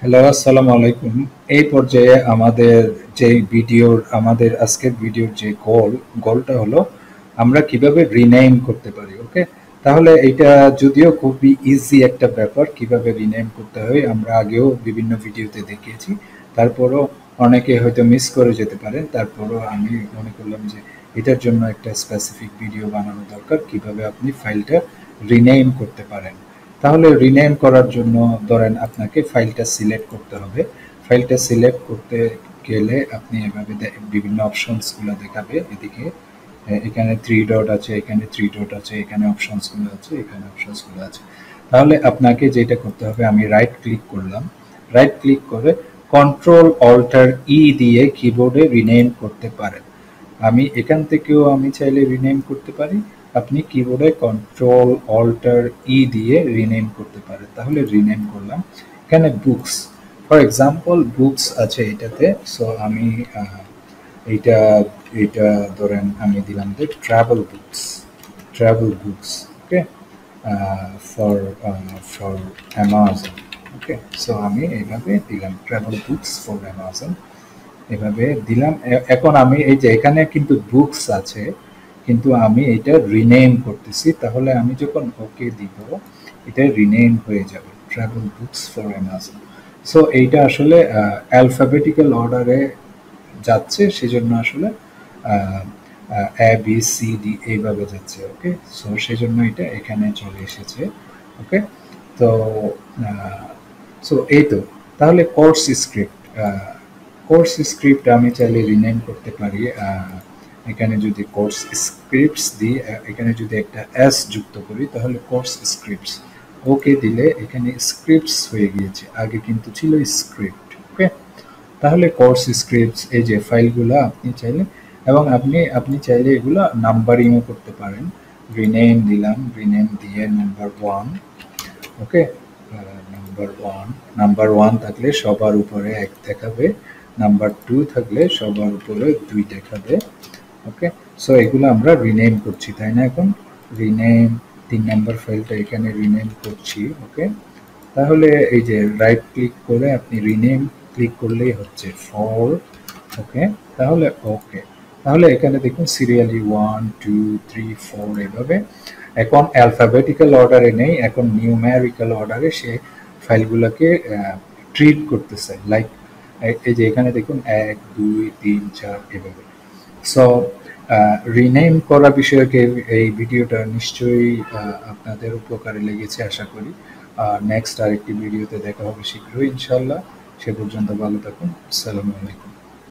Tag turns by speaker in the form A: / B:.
A: Hello, আসসালামু আলাইকুম। এই পর্যায়ে আমাদের আজকের ভিডিওর যে গোলটা হলো আমরা কিভাবে রিনেম করতে পারি। ওকে, তাহলে এটা যদিও খুবই ইজি একটা ব্যাপার, কিভাবে রিনেম করতে হয় আমরা আগেও বিভিন্ন ভিডিওতে দেখিয়েছি। তারপরও অনেকে হয়তো মিস করে যেতে পারেন, তারপরও আমি মনে করলাম যে এটার জন্য একটা স্পেসিফিক ভিডিও বানানো দরকার, কিভাবে আপনি ফাইলটা রিনেম করতে পারেন। তাহলে রিনেম করার জন্য ধরেন আপনাকে ফাইলটা সিলেক্ট করতে হবে। ফাইলটা সিলেক্ট করতে গেলে আপনি এভাবে বিভিন্ন অপশনসগুলো দেখাবে এদিকে। এখানে থ্রি ডট আছে, এখানে থ্রি ডট আছে, এখানে অপশনসগুলো আছে, এখানে অপশনসগুলো আছে। তাহলে আপনাকে যেটা করতে হবে, আমি রাইট ক্লিক করলাম। রাইট ক্লিক করে কন্ট্রোল অল্টার ই দিয়ে কিবোর্ডে রিনেম করতে পারেন। আমি চাইলে রিনেম করতে পারি। আপনি কিবোর্ডে কন্ট্রোল অল্টার ই দিয়ে রিনেম করতে পারেন। তাহলে রিনেম করলাম। এখানে বুকস, ফর এক্সাম্পল বুকস আছে এটাতে। সো আমি এইটা এইটা ধরেন আমি দিলাম যে travel books. Okay, for for Amazon. Okay, so আমি এইভাবে দিলাম ট্রাভেল বুকস ফর অ্যামাজন, এভাবে দিলাম। এখন আমি এই যে এখানে কিন্তু বুকস আছে, কিন্তু আমি এটা রিনেম করতেছি। তাহলে আমি যখন ওকে দিব, এটা রিনেম হয়ে যাবে travel books for Amazon. So এইটা আসলে অ্যালফাবেটিক্যাল অর্ডারে যাচ্ছে, সেজন্য আসলে এ বি সি ডি এইভাবে যাচ্ছে। ওকে, সো সেজন্য এটা এখানে চলে এসেছে। ওকে, তো এই তো। তাহলে কোর্স স্ক্রিপ্ট আমি চাইলে রিনেম করতে পারি। এখানে যদি কোর্স স্ক্রিপ্টস দিই, এখানে যদি একটা এস যুক্ত করি, তাহলে কোর্স স্ক্রিপ্টস। ওকে দিলে এখানে স্ক্রিপ্টস হয়ে গিয়েছে, আগে কিন্তু ছিল স্ক্রিপ্ট। ওকে, তাহলে কোর্স স্ক্রিপ্টস এই যে ফাইলগুলো আপনি চাইলে, এবং আপনি চাইলে এগুলো নাম্বারিংও করতে পারেন। রিনেম দিলাম, রিনেম দিয়ে নাম্বার 1। ওকে, নাম্বার ওয়ান থাকলে সবার উপরে 1 দেখাবে, নাম্বার 2 থাকলে সবার উপরে 2 দেখাবে। ওকে, সো এগুলো আমরা রিনেম করছি, তাই না? এখন রিনেম 3 নাম্বার ফাইলটা এখানে রিনেম করছি। ওকে, তাহলে এই যে রাইট ক্লিক করে আপনি রিনেম ক্লিক করলেই হচ্ছে ফর। ওকে, তাহলে ওকে, তাহলে এখানে দেখুন সিরিয়ালি 1 2 3 4 এভাবে। এখন অ্যালফাবেটিক্যাল অর্ডারে নেই, এখন নিউমেরিক্যাল অর্ডারে সে ফাইলগুলোকে ট্রিট করতেছে। লাইক এই যে এখানে দেখুন 1 2 3 4 এভাবে। সো রিনেম করা বিষয়কে এই ভিডিওটা নিশ্চয়ই আপনাদের উপকারে লেগেছে আশা করি। নেক্সট আরেকটি ভিডিওতে দেখা হবে শীঘ্রই ইনশাল্লাহ। সে পর্যন্ত ভালো থাকুন। আসসালামু আলাইকুম।